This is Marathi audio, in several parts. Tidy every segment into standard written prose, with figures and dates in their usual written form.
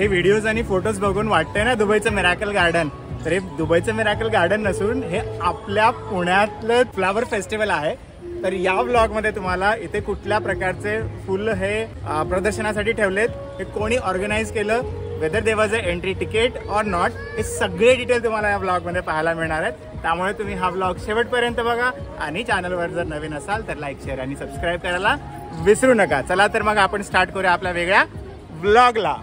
व्हिडिओज आणि फोटोज बघून वाटतंय ना दुबईचं मिरॅकल गार्डन, तर हे दुबईचं मिरॅकल गार्डन नसून हे आपल्या पुण्यातलं फ्लावर फेस्टिवल आहे। तर या व्लॉग मध्ये तुम्हाला इथे कुठल्या प्रकारचे फुल हे प्रदर्शनासाठी ठेवलेत, हे कोणी ऑर्गनाइज केलं, whether there was a entry ticket or not, हे सगळे डिटेल तुम्हाला या व्लॉग मध्ये पाहायला मिळणार आहेत। त्यामुळे तुम्ही हा व्लॉग शेवटपर्यंत बघा आणि चॅनलवर जर नवीन असाल तर लाईक, शेअर आणि सबस्क्राईब करायला विसरू नका। चला तर मग आपण स्टार्ट करूया आपल्या वेगळ्या व्लॉगला।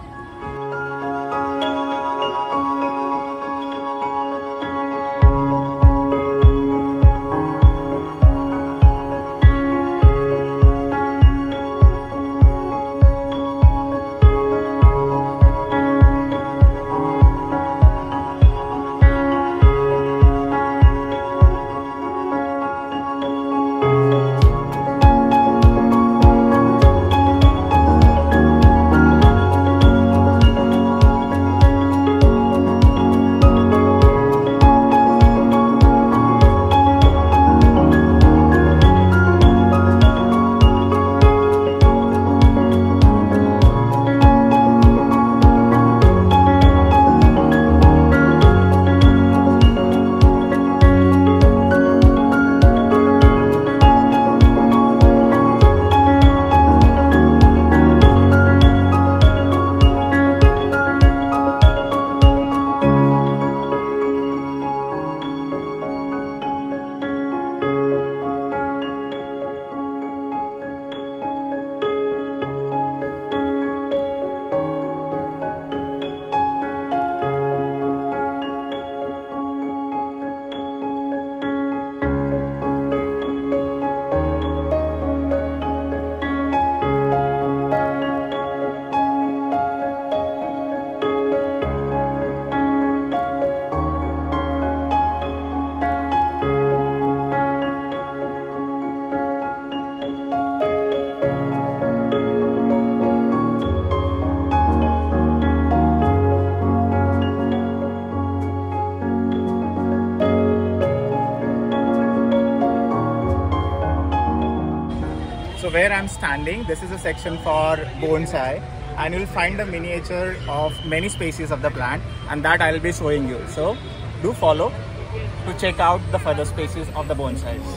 So where I'm standing, this is a section for bonsai, and you'll find a miniature of many species of the plant, and that I'll be showing you. So do follow to check out the further species of the bonsais.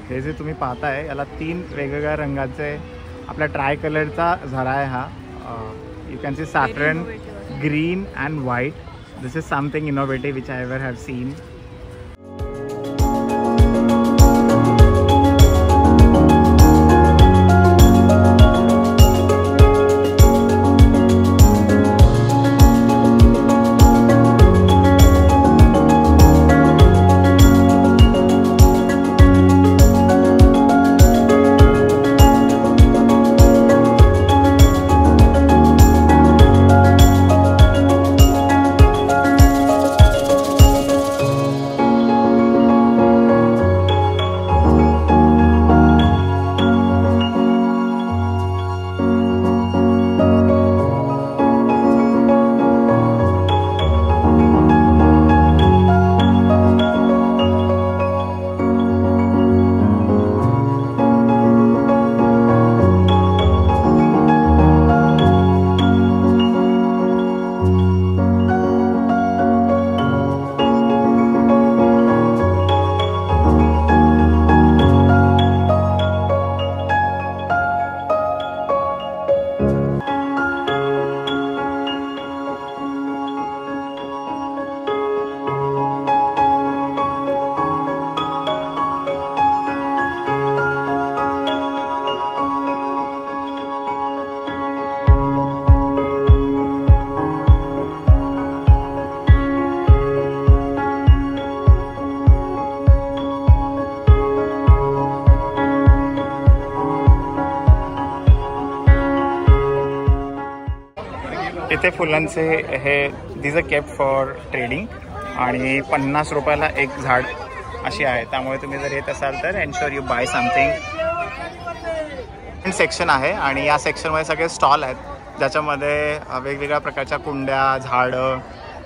हे जे तुम्ही पाहताय याला 3 वेगवेगळ्या रंगाचे आपला ट्राय कलरचा झरा आहे हा। You can see saffron, green and white. This is something innovative which I ever have seen. इथे फुलांचे हे these a kept for trading आणि 50 रुपयाला एक झाड अशी आहे. त्यामुळे तुम्ही जर येत असाल तर ensure you buy something. Section आहे आणि या सेक्शनमध्ये सगळे स्टॉल आहेत ज्याच्यामध्ये वेगवेगळ्या प्रकारच्या कुंड्या, झाडं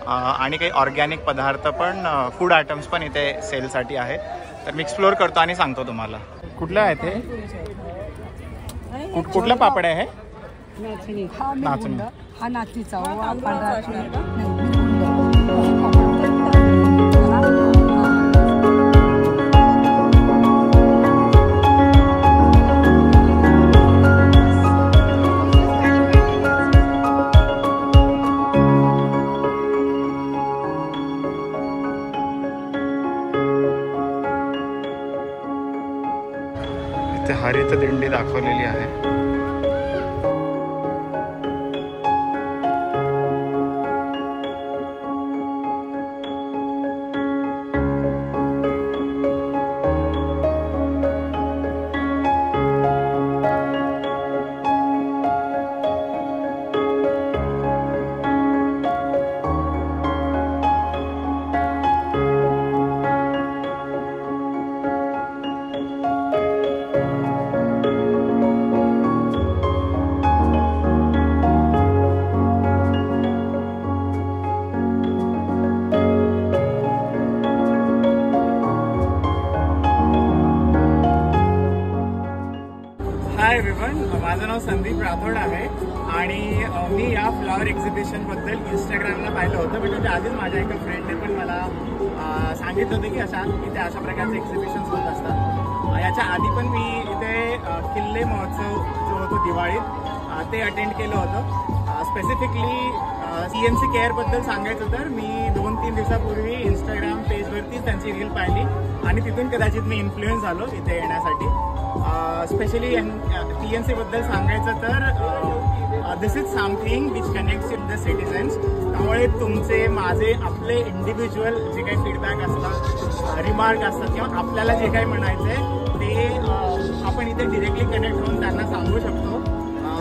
आणि काही ऑर्गॅनिक पदार्थ पण, फूड आयटम्स पण इथे सेलसाठी आहे. तर मी एक्सप्लोअर करतो आणि सांगतो तुम्हाला. कुठलं आहे ते? कुठलं पापड आहे? नाचणी. हा नाचणीचा इथे हरित दिंडी दाखवलेली आहे. हाय एव्हरीवन, माझं नाव संदीप राठोड आहे आणि मी या फ्लॉवर एक्झिबिशनबद्दल इंस्टाग्रामला पाहिलं होतं. पण त्याच्या आधीच माझ्या एका फ्रेंडने पण मला सांगितलं होतं की इथे अशा प्रकारचे एक्झिबिशन्स होत असतात. याच्या आधी पण मी इथे किल्ले महोत्सव जो होतो दिवाळीत ते अटेंड केलं होतं. स्पेसिफिकली CNC केअरबद्दल सांगायचं तर मी 2-3 दिवसापूर्वी इंस्टाग्राम पेजवरती त्यांची रील पाहिली आणि तिथून कदाचित मी इन्फ्लुएन्स झालो इथे येण्यासाठी. स्पेशली CNC बद्दल सांगायचं तर this is something which connects with the citizens. त्यामुळे तुमचे, माझे, आपले इंडिव्हिज्युअल जे काही फीडबॅक असतात, रिमार्क असतात किंवा आपल्याला जे काही म्हणायचं आहे ते आपण इथे डिरेक्टली कनेक्ट होऊन त्यांना सांगू शकतो.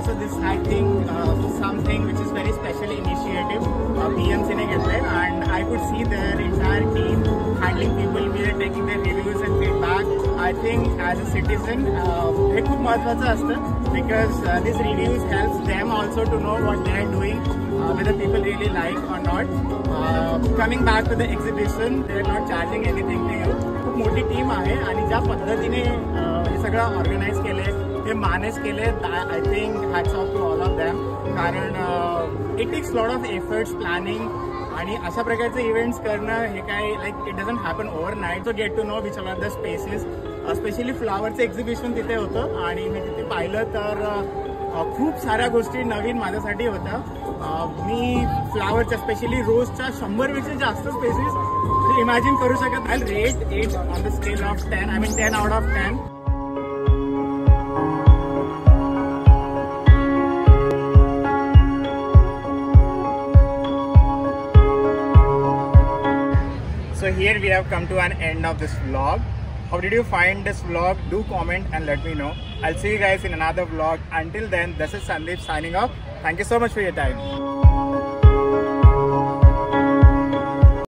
So this I think something which is very special initiative PMC ने घेतलंय and I could see their entire team handling people, we are taking their reviews and feedback. I think as a citizen हे खूप महत्त्वाचं असतं because these reviews helps them also to know what they are doing, whether people really like or not. Coming back to the exhibition, they are not charging anything to you. खूप मोठी टीम आहे आणि ज्या पद्धतीने हे सगळं ऑर्गनाईज केलंय, ते मॅनेज केले, I think hats off to all of them. कारण it takes lot of efforts, planning आणि अशा प्रकारचे इव्हेंट्स करणं हे काय like it doesn't happen overnight. So get to know which are the spaces. Specially फ्लॉवरचं एक्झिबिशन तिथे होतं आणि मी तिथे पाहिलं तर खूप साऱ्या गोष्टी नवीन माझ्यासाठी होत्या. मी फ्लॉवरच्या स्पेशली रोजच्या 100पेक्षा जास्त स्पेसेस इमॅजिन करू शकत. I rate it on the scale of 10, I mean 10 out of 10. So here we have come to an end of this vlog. How did you find this vlog? Do comment and let me know. I'll see you guys in another vlog. Until then, this is Sandeep signing off. Thank you so much for your time.